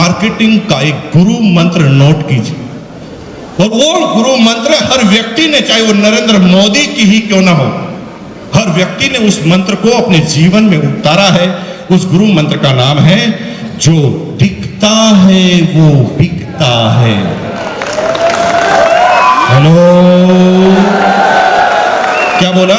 Marketing का एक गुरु मंत्र नोट कीजिए, और वो गुरु मंत्र हर व्यक्ति ने, चाहे वो नरेंद्र मोदी की ही क्यों ना हो, हर व्यक्ति ने उस मंत्र को अपने जीवन में उतारा है। उस गुरु मंत्र का नाम है, जो दिखता है वो बिकता है। हेलो, क्या बोला,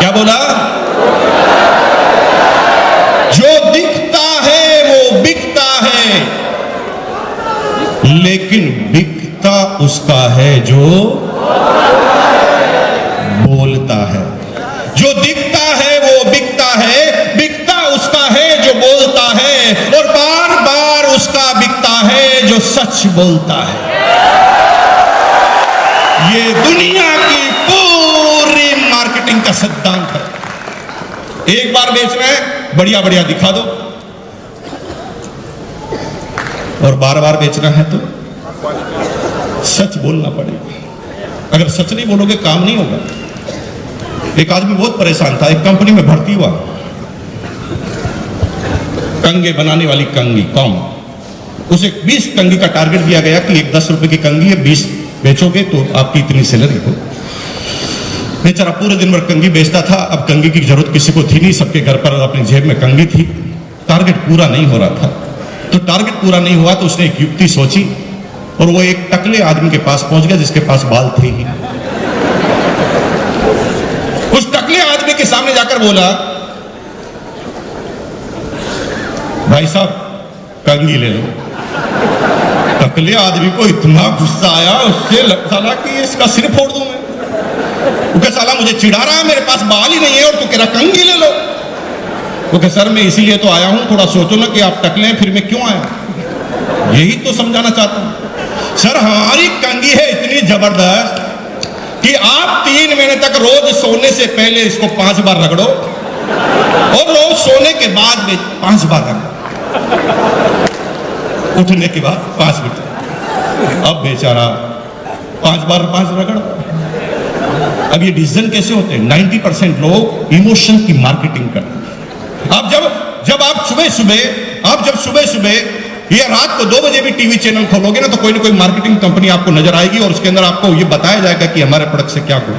क्या बोला? जो दिखता है वो बिकता है, लेकिन बिकता उसका है जो बोलता है। जो दिखता है वो बिकता है, बिकता उसका है जो बोलता है, और बार बार उसका बिकता है जो सच बोलता है। ये दुनिया की पूरी मार्केटिंग का सिद्धांत है। एक बार बेच रहे हैं, बढ़िया बढ़िया दिखा दो, और बार बार बेचना है तो सच बोलना पड़ेगा। अगर सच नहीं बोलोगे काम नहीं होगा। एक आदमी बहुत परेशान था, एक कंपनी में भर्ती हुआ, कंगे बनाने वाली कंगी कॉम, उसे 20 कंगी का टारगेट दिया गया कि एक 10 रुपए की कंगी है, 20 बेचोगे तो आपकी इतनी सैलरी हो। बेचारा पूरे दिन भर कंगी बेचता था। अब कंगी की जरूरत किसी को थी नहीं, सबके घर पर अपनी जेब में कंगी थी। टारगेट पूरा नहीं हो रहा था, तो टारगेट पूरा नहीं हुआ तो उसने एक युक्ति सोची, और वो एक टकले आदमी के पास पहुंच गया जिसके पास बाल थे ही। उस टकले आदमी के सामने जाकर बोला, भाई साहब कंगी ले लो। टकले आदमी को इतना गुस्सा आया, उससे लगता था कि इसका सिर फोड़ दूं मैं। वो साला मुझे चिढ़ा रहा है, मेरे पास बाल ही नहीं है और तू कह रहा कंगी ले लो। वो कह सर मैं इसीलिए तो आया हूं, थोड़ा सोचो ना कि आप टकले हैं, फिर मैं क्यों आया, यही तो समझाना चाहता हूं। सर हमारी कंगी है इतनी जबरदस्त कि आप 3 महीने तक रोज सोने से पहले इसको 5 बार रगड़ो, और रोज सोने के बाद में 5 बार रगड़ो, उठने के बाद 5 मिनट। अब बेचारा 5 बार 5 रगड़। अब ये डिसीजन कैसे होते हैं? 90% लोग इमोशन की मार्केटिंग करते हैं। अब जब आप सुबह सुबह या रात को 2 बजे भी टीवी चैनल खोलोगे ना, तो कोई ना कोई मार्केटिंग कंपनी आपको नजर आएगी, और उसके अंदर आपको ये बताया जाएगा कि हमारे प्रोडक्ट से क्या हुआ।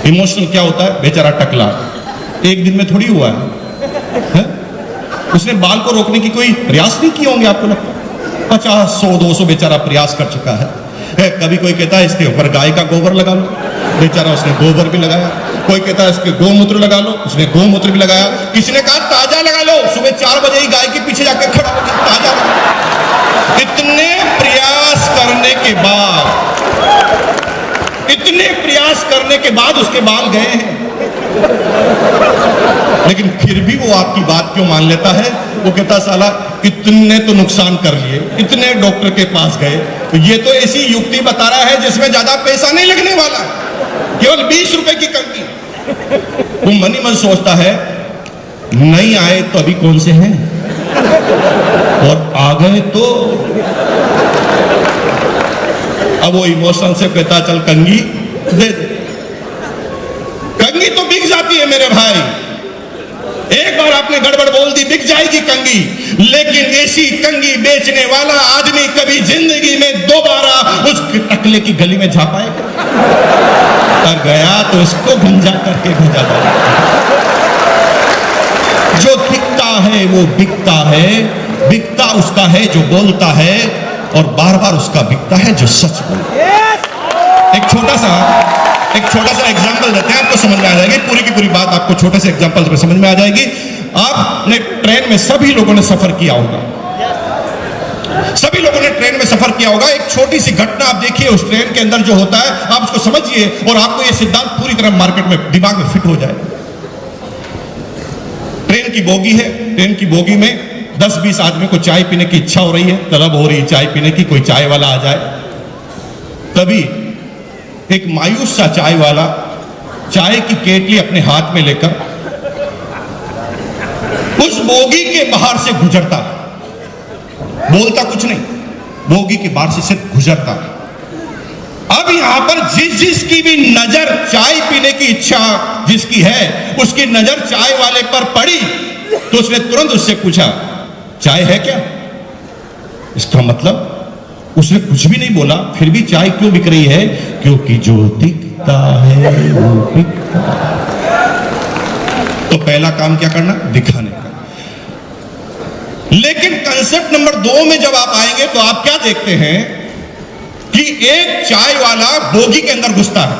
इमोशनल क्या होता है? बेचारा टकला एक दिन में थोड़ी हुआ है? उसने बाल को रोकने की कोई प्रयास नहीं किए होंगे, आपको लगता है 50, 100, 200 बेचारा प्रयास कर चुका है। कभी कोई कहता है इसके ऊपर गाय का गोबर लगा लो, बेचारा उसने गोबर भी लगाया। कोई कहता है इसके गोमूत्र लगा लो, उसने गोमूत्र भी लगाया। किसी ने कहा ताजा लगा लो, सुबह 4 बजे ही गाय के पीछे जाकर खड़ा हो गया, ताजा लगा। इतने प्रयास करने के बाद उसके बाल गए हैं, लेकिन फिर भी वो आपकी बात क्यों मान लेता है? वो कहता साला इतने तो नुकसान कर लिए, इतने डॉक्टर के पास गए, तो ये तो ऐसी युक्ति बता रहा है जिसमें ज्यादा पैसा नहीं लगने वाला, केवल 20 रुपए की कंगी। वो मन ही मन सोचता है नहीं आए तो अभी कौन से हैं, और आ गए तो। अब वो इमोशन से कहता चल कंगी दे दे। कंगी तो बिक जाती है मेरे भाई, एक बार आपने गड़बड़ बोल दी बिक जाएगी कंगी, लेकिन ऐसी कंगी बेचने वाला आदमी कभी जिंदगी में दोबारा उस टकले की गली में जा पाएगा? अगर गया तो इसको गंजा करके भेजा जाएगा। जो दिखता है वो बिकता है, बिकता उसका है जो बोलता है, और बार बार उसका बिकता है जो सच बोलता है। एक छोटा सा एग्जांपल देते हैं, आपको समझ में आ जाएगी पूरी की पूरी बात, आपको छोटे से एग्जांपल में समझ में आ जाएगी। आपने ट्रेन में सभी लोगों ने सफर किया होगा, सभी लोगों ने ट्रेन में सफर किया होगा। एक छोटी सी घटना आप देखिए उस ट्रेन के अंदर जो होता है, आप उसको समझिए और आपको यह सिद्धांत पूरी तरह मार्केट में दिमाग में फिट हो जाए। ट्रेन की बोगी है, ट्रेन की बोगी में 10-20 आदमी को चाय पीने की इच्छा हो रही है, तलब हो रही है चाय पीने की, कोई चाय वाला आ जाए। तभी एक मायूस सा चाय वाला चाय की केटली अपने हाथ में लेकर उस बोगी के बाहर से गुजरता, बोलता कुछ नहीं, बोगी के बाहर से सिर्फ गुजरता। अब यहां पर जिसकी भी नजर चाय पीने की इच्छा जिसकी है, उसकी नजर चाय वाले पर पड़ी, तो उसने तुरंत उससे पूछा, चाय है क्या? इसका मतलब उसने कुछ भी नहीं बोला, फिर भी चाय क्यों बिक रही है? क्योंकि जो दिखता है वो बिकता है। तो पहला काम क्या करना? दिखाने का। लेकिन कंसेप्ट नंबर 2 में जब आप आएंगे तो आप क्या देखते हैं कि एक चाय वाला बोगी के अंदर घुसता है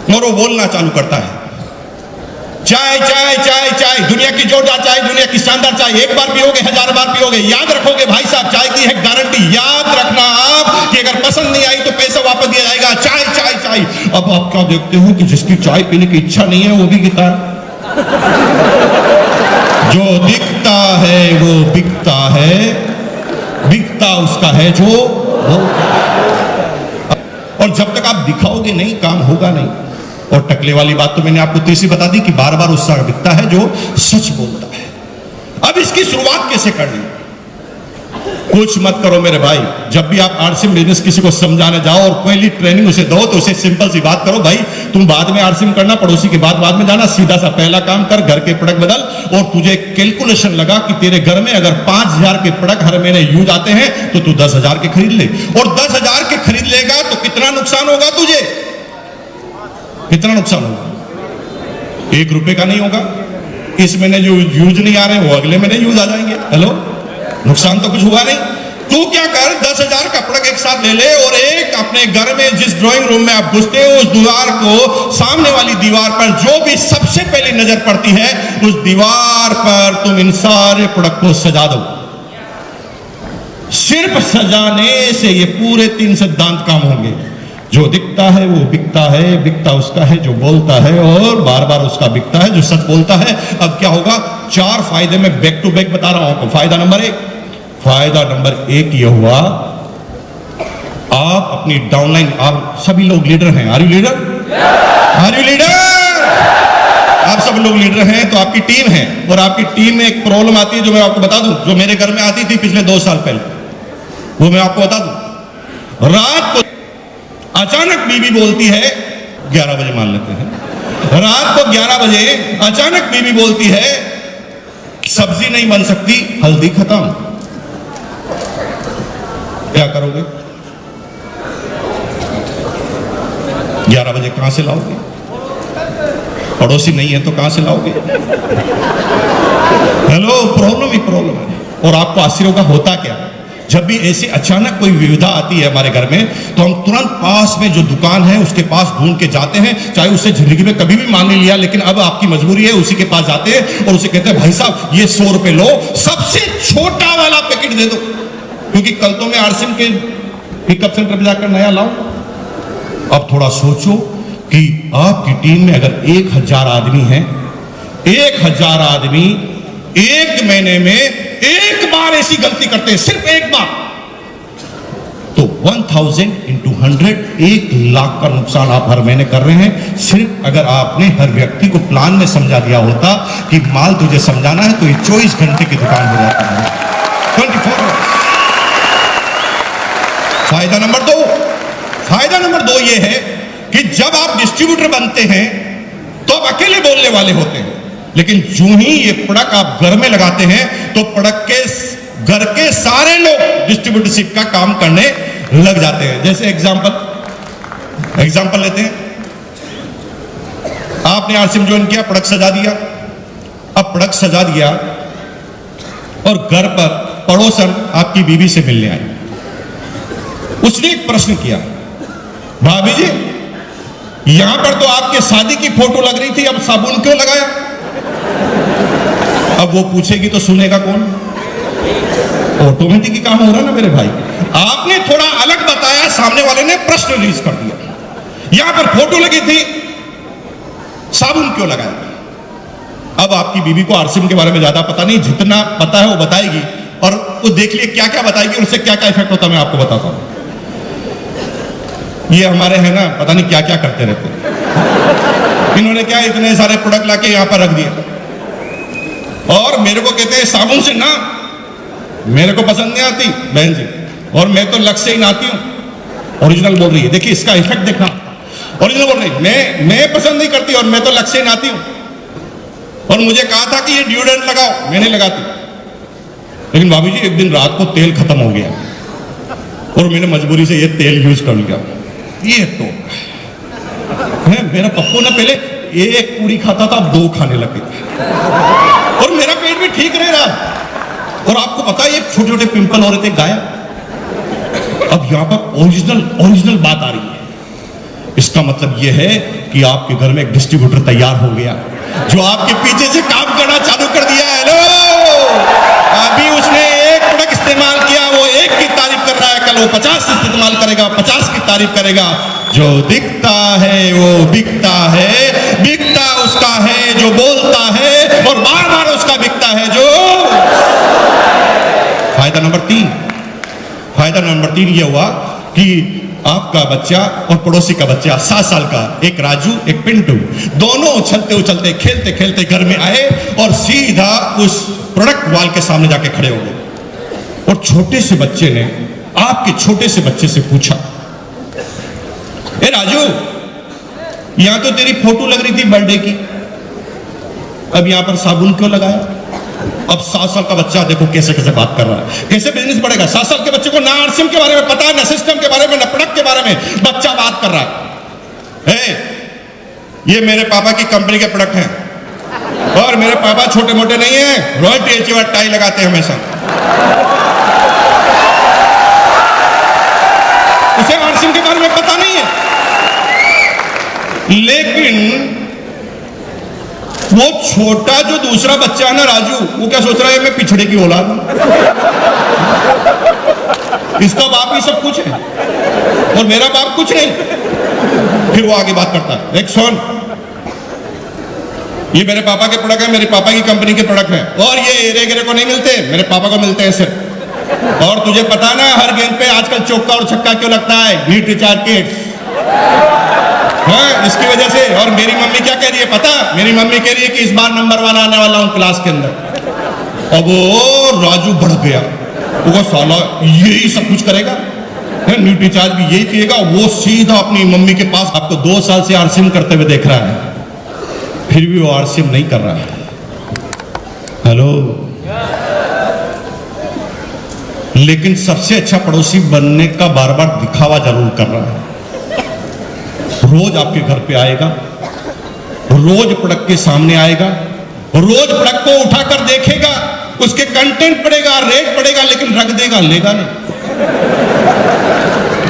और वो बोलना चालू करता है, चाय चाय चाय चाय, दुनिया की जोरदार चाय, दुनिया की शानदार चाय, एक बार पियोगे 1000 बार पियोगे, याद रखोगे भाई साहब, चाय की है गारंटी। याद रखना आप कि अगर पसंद नहीं आई तो पैसा वापस दिया जाएगा। चाय चाय चाय। अब आप क्या देखते हो कि जिसकी चाय पीने की इच्छा नहीं है वो भी गिता है। जो दिखता है वो बिकता है, बिकता उसका है जो बोलता है। और जब तक आप दिखाओगे नहीं, काम होगा नहीं। और टकले वाली बात तो मैंने आपको तीसरी बता दी कि बार बार उसका बिकता है जो सच बोलता है। अब इसकी शुरुआत कैसे करनी? कुछ मत करो मेरे भाई, जब भी आप आरसीएम बिजनेस किसी को समझाने जाओ और पहली ट्रेनिंग उसे दो तो उसे सिंपल सी बात करो, भाई तुम बाद में आरसीएम करना, पड़ोसी की बात बाद में जाना, सीधा सा पहला काम कर, घर के प्रोडक्ट बदल। और तुझे कैलकुलेशन लगा कि तेरे घर में अगर 5000 के प्रोडक्ट हर महीने यूज आते हैं तो तू 10,000 के खरीद ले। और 10,000 के खरीद लेगा तो कितना नुकसान होगा तुझे? कितना नुकसान होगा? 1 रुपए का नहीं होगा। इस महीने जो यूज नहीं आ रहे वो अगले महीने यूज आ जाएंगे। हेलो, नुकसान तो कुछ हुआ नहीं। तू क्या कर, 10,000 का प्रोडक्ट एक साथ ले ले और एक अपने घर में जिस ड्राइंग रूम में आप घुसते हो उस दीवार को, सामने वाली दीवार पर जो भी सबसे पहले नजर पड़ती है उस दीवार पर तुम इन सारे प्रोडक्ट को सजा दो। सिर्फ सजाने से ये पूरे 3 सिद्धांत काम होंगे। जो दिखता है वो बिकता है, बिकता उसका है जो बोलता है, और बार बार उसका बिकता है जो सच बोलता है। अब क्या होगा? 4 फायदे में बैक टू बैक बता रहा हूं आपको। फायदा नंबर 1 ये हुआ, आप अपनी डाउनलाइन, आप सभी लोग लीडर हैं। Are you leader? Are you leader? आप सब लोग लीडर हैं तो आपकी टीम है, और आपकी टीम में एक प्रॉब्लम आती है जो मैं आपको बता दूं, जो मेरे घर में आती थी पिछले 2 साल पहले, वो मैं आपको बता दूं। रात को अचानक बीवी बोलती है, 11 बजे मान लेते हैं, रात को 11 बजे अचानक बीवी बोलती है सब्जी नहीं बन सकती, हल्दी खत्म। क्या करोगे? 11 बजे कहां से लाओगे? पड़ोसी नहीं है तो कहां से लाओगे? हेलो, प्रॉब्लम ही प्रॉब्लम है। और आपको आश्चर्य होगा होता क्या, जब भी ऐसी अचानक कोई विविधा आती है हमारे घर में तो हम तुरंत पास में जो दुकान है उसके पास ढूंढ के जाते हैं, चाहे उससे जिंदगी में कभी भी मान नहीं लिया, लेकिन अब आपकी मजबूरी है, उसी के पास जाते हैं और उसे कहते हैं भाई साहब ये 100 रुपए लो, सबसे छोटा वाला पैकेट दे दो, क्योंकि कल तो मैं आरसीएम के पिकअप सेंटर पर जाकर नया लाऊं। अब थोड़ा सोचो कि आपकी टीम में अगर 1000 आदमी है, 1000 आदमी एक महीने में एक बार ऐसी गलती करते हैं, सिर्फ एक बार, तो 1000 into 100, 1 लाख का नुकसान आप हर महीने कर रहे हैं। सिर्फ अगर आपने हर व्यक्ति को प्लान में समझा दिया होता कि माल तुझे समझाना है तो ये 24 घंटे की दुकान हो जाता है, 24 आवर्स। फायदा नंबर 2 ये है कि जब आप डिस्ट्रीब्यूटर बनते हैं तो आप अकेले बोलने वाले होते हैं, लेकिन जो ही ये प्रोडक्ट आप घर में लगाते हैं तो प्रोडक्ट के घर के सारे लोग डिस्ट्रीब्यूटरशिप का काम करने लग जाते हैं। जैसे एग्जांपल लेते हैं, आपने आरसीएम ज्वाइन किया, प्रोडक्ट सजा दिया। अब प्रोडक्ट सजा दिया और घर पर पड़ोसन आपकी बीवी से मिलने आई। उसने एक प्रश्न किया, भाभी जी यहां पर तो आपके शादी की फोटो लग रही थी, अब साबुन क्यों लगाया? अब वो पूछेगी तो सुनेगा कौन? ऑटोमेटिक ही काम हो रहा ना मेरे भाई। आपने थोड़ा अलग बताया, सामने वाले ने प्रश्न रिलीज कर दिया, यहां पर फोटो लगी थी, साबुन क्यों लगाया? अब आपकी बीवी को आरसीएम के बारे में ज्यादा पता नहीं, जितना पता है वो बताएगी, और वो देख लिए क्या क्या बताएगी और उससे क्या क्या इफेक्ट होता है मैं आपको बताता हूं। ये हमारे हैं ना, पता नहीं क्या क्या करते रहते हैं। इन्होंने क्या इतने सारे प्रोडक्ट लाके यहां पर रख दिए और मेरे को कहते हैं साबुन से ना, मेरे को पसंद नहीं आती बहन जी, और मैं तो लक्ष्य से ही नहाती हूं। ओरिजिनल बोल रही है, देखिए इसका इफेक्ट देखना। ओरिजिनल बोल रही है, मैं पसंद नहीं करती और मैं तो लक्ष्य से नहाती हूं। और मुझे कहा था कि ये डिओड्रेंट लगाओ, मैंने लगाती, लेकिन भाभी जी एक दिन रात को तेल खत्म हो गया और मैंने मजबूरी से ये तेल यूज कर लिया। ये तो है, मेरा पप्पू ना पहले एक पूरी खाता था, अब 2 खाने लगे और मेरा पेट भी ठीक रह रहा। और आपको पता है ये छोटे छोटे पिंपल हो रहे थे गायब। अब यहां पर ओरिजिनल बात आ रही है। इसका मतलब यह है कि आपके घर में एक डिस्ट्रीब्यूटर तैयार हो गया जो आपके पीछे से काम करना चालू कर दिया है। हेलो, अभी उसने एक प्रोडक्ट इस्तेमाल किया, वो 1 की तारीफ कर रहा है, कल वो 50 इस्तेमाल करेगा, 50 की तारीफ करेगा। जो दिखता है वो बिकता है, बिकता उसका है जो बोलता है और बार बार उसका बिकता है जो। फायदा नंबर 3 यह हुआ कि आपका बच्चा और पड़ोसी का बच्चा 7 साल का, एक राजू एक पिंटू, दोनों उछलते उछलते खेलते खेलते घर में आए और सीधा उस प्रोडक्ट वॉल के सामने जाके खड़े हो गए। और छोटे से बच्चे ने आपके छोटे से बच्चे से पूछा, ए राजू, यहां तो तेरी फोटो लग रही थी बर्थडे की, अब यहां पर साबुन क्यों लगाया? अब 7 साल का बच्चा देखो कैसे कैसे बात कर रहा है, कैसे बिजनेस बढ़ेगा। 7 साल के बच्चे को ना आरसीएम के बारे में पता है, ना सिस्टम के बारे में, ना प्रोडक्ट के बारे में, बच्चा बात कर रहा है। ये मेरे पापा की कंपनी के प्रोडक्ट हैं और मेरे पापा छोटे मोटे नहीं है, रॉयल्टी एचीवर टाई लगाते हैं हमेशा। उसे आरसीएम के बारे में पता नहीं है, लेकिन वो छोटा जो दूसरा बच्चा है ना राजू, वो क्या सोच रहा है, मैं पिछड़े की औलाद हूं, इसका बाप ही सब कुछ है और मेरा बाप कुछ नहीं। फिर वो आगे बात करता है, देख सुन, ये मेरे पापा के प्रोडक्ट है, मेरे पापा की कंपनी के प्रोडक्ट है और ये एरे गिरे को नहीं मिलते, मेरे पापा को मिलते हैं सिर्फ। और तुझे पता ना हर गेंद पे आजकल चौका और छक्का क्यों लगता है? नीट रिचार्ज किट्स, हाँ, इसकी वजह से। और मेरी मम्मी क्या कह रही है पता? मेरी मम्मी कह रही है कि इस बार नंबर 1 आने वाला हूं क्लास के अंदर। अब वो राजू बढ़ गया, वो साला यही सब कुछ करेगा, नीट रिचार्ज भी यही पिएगा। वो सीधा अपनी मम्मी के पास, आपको 2 साल से आरसीएम करते हुए देख रहा है, फिर भी वो आरसीएम नहीं कर रहा है। हेलो, लेकिन सबसे अच्छा पड़ोसी बनने का बार बार दिखावा जरूर कर रहा है। रोज आपके घर पे आएगा, रोज प्रोडक्ट के सामने आएगा, रोज प्रोडक्ट को उठाकर देखेगा, उसके कंटेंट पड़ेगा, रेट पड़ेगा, लेकिन रख देगा, लेगा नहीं।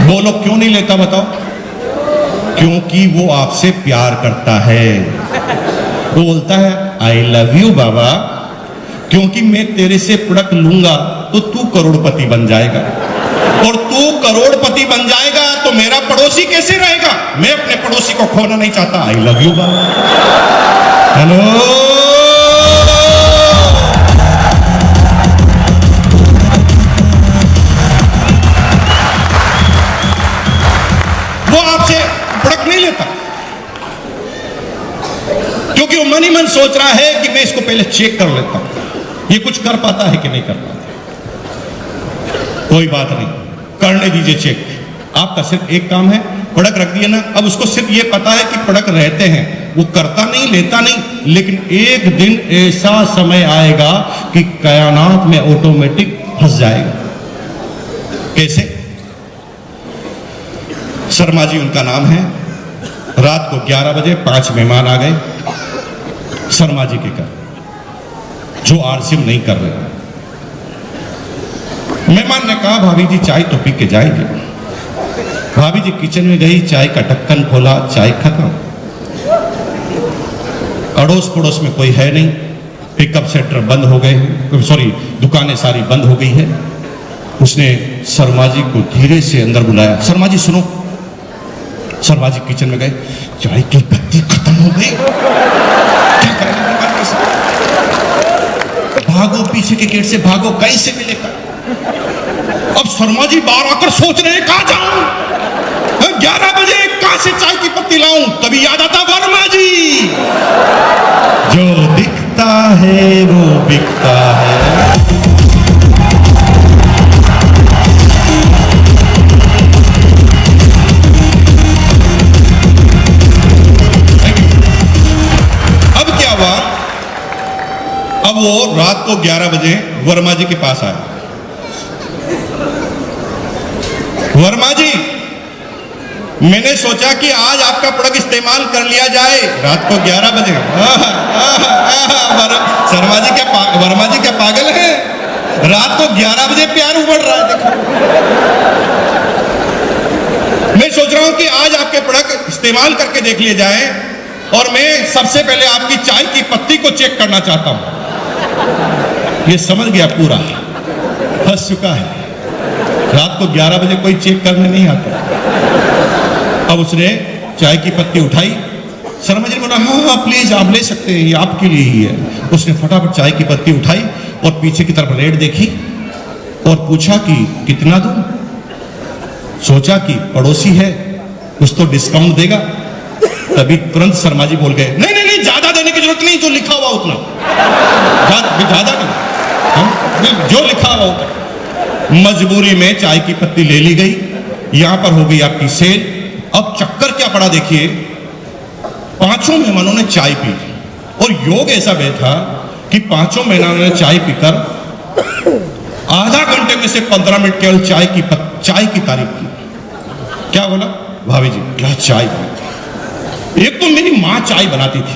बोलो क्यों नहीं लेता बताओ? क्योंकि वो आपसे प्यार करता है। वो बोलता है आई लव यू बाबा, क्योंकि मैं तेरे से प्रोडक्ट लूंगा तो तू करोड़पति बन जाएगा, और तू करोड़पति बन जाएगा तो मेरा पड़ोसी कैसे रहेगा? मैं अपने पड़ोसी को खोना नहीं चाहता। I love you Baba. Hello, वो आपसे प्रोडक्ट नहीं लेता क्योंकि वो मन ही मन सोच रहा है कि मैं इसको पहले चेक कर लेता हूं, ये कुछ कर पाता है कि नहीं कर पाता। कोई बात नहीं, करने दीजिए चेक। आपका सिर्फ एक काम है, प्रोडक्ट रख दिया ना, अब उसको सिर्फ ये पता है कि प्रोडक्ट रहते हैं, वो करता नहीं, लेता नहीं, लेकिन एक दिन ऐसा समय आएगा कि कायनात में ऑटोमेटिक फंस जाएगा। कैसे? शर्मा जी उनका नाम है। रात को 11 बजे 5 मेहमान आ गए शर्मा जी के घर, जो आरसीएम नहीं कर रहे। मेहमान ने कहा भाभी जी चाय तो पी के जाएंगे। भाभी जी किचन में गई, चाय का ढक्कन खोला, चाय खत्म। अड़ोस पड़ोस में कोई है नहीं, पिकअप सेंटर बंद हो गए, सॉरी दुकानें सारी बंद हो गई है। उसने शर्मा जी को धीरे से अंदर बुलाया, शर्मा जी सुनो। शर्मा जी किचन में गए, चाय की पत्ती खत्म हो गई, क्या करेंगे? भागो, पीछे के गेट से भागो, कैसे मिलेगा? अब शर्मा जी बाहर आकर सोच रहे हैं कहां जाऊं, 11 बजे कहां से चाय की पत्ती लाऊं? तभी याद आता वर्मा जी, जो दिखता है वो बिकता है। अब क्या हुआ रात को 11 बजे वर्मा जी के पास आया। वर्मा जी, मैंने सोचा कि आज आपका प्रोडक्ट इस्तेमाल कर लिया जाए। रात को 11 बजे वर्मा जी क्या पागल है? रात को 11 बजे प्यार उमड़ रहा है। देखो, मैं सोच रहा हूं कि आज आपके प्रोडक्ट इस्तेमाल करके देख लिए जाए, और मैं सबसे पहले आपकी चाय की पत्ती को चेक करना चाहता हूं। ये समझ गया, पूरा फंस चुका है। रात को 11 बजे कोई चेक करने नहीं आता। अब उसने चाय की पत्ती उठाई। शर्मा जी ने बोला, हाँ प्लीज आप ले सकते हैं, ये आपके लिए ही है। उसने फटाफट चाय की पत्ती उठाई और पीछे की तरफ रेट देखी और पूछा कि कितना दूं। सोचा कि पड़ोसी है, कुछ तो डिस्काउंट देगा। तभी तुरंत शर्मा जी बोल गए, नहीं नहीं नहीं, ज्यादा देने की जरूरत नहीं, जो लिखा हुआ उतना, ज्यादा नहीं, जो लिखा हुआ उतना। मजबूरी में चाय की पत्ती ले ली गई। यहां पर हो गई आपकी सेल। अब चक्कर क्या पड़ा देखिए, पांचों मेहमानों ने चाय पी और योग ऐसा बैठा कि पांचों मेहमानों ने चाय पीकर आधा घंटे में से 15 मिनट केवल चाय की तारीफ की। क्या बोला, भाभी जी क्या चाय पी। एक तो मेरी मां चाय बनाती थी,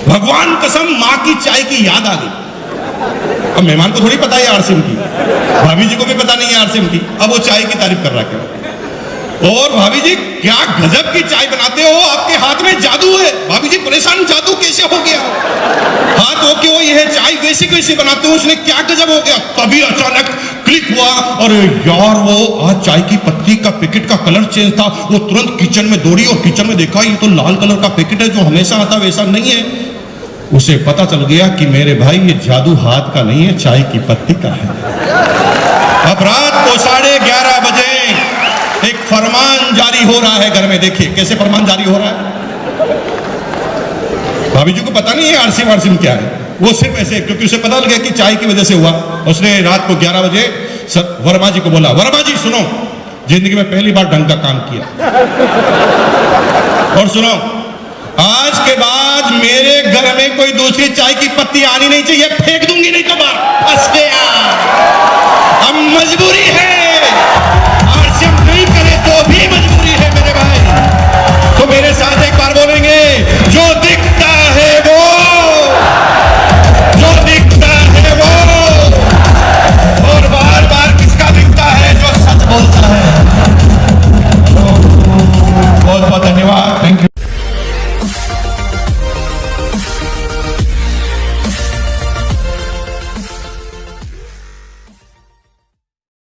भगवान कसम मां की चाय की याद आ गई। अब मेहमान को थोड़ी पता है आरसीएम की, भाभी जी को भी पता नहीं है आरसीएम की। अब वो चाय की तारीफ कर रहा है। और भाभी जी क्या गजब की चाय बनाते हो, आपके हाथ में जादू है। भाभी जी परेशान, जादू कैसे हो गया? हाथ हो के वो ये चाय वैसे कैसे बनाते हो, उसने क्या गजब हो गया? तभी अचानक क्लिक हुआ, और यार वो आज चाय की पत्ती का पैकेट का कलर चेंज था। वो तुरंत किचन में दौड़ी और किचन में देखा, ये तो लाल कलर का पैकेट है, जो हमेशा आता वैसा नहीं है। उसे पता चल गया कि मेरे भाई ये जादू हाथ का नहीं है, चाय की पत्ती का है। अब रात को 11:30 बजे एक फरमान जारी हो रहा है घर में। देखिए कैसे फरमान जारी हो रहा है। भाभी जी को पता नहीं है आरसीएम क्या है, वो सिर्फ ऐसे, क्योंकि उसे पता लग गया कि चाय की वजह से हुआ। उसने रात को 11 बजे वर्मा जी को बोला, वर्मा जी सुनो, जिंदगी में पहली बार ढंग का काम किया, और सुनो, आज के बाद मेरे घर में कोई दूसरी चाय की पत्ती आनी नहीं चाहिए, फेंक दूंगी नहीं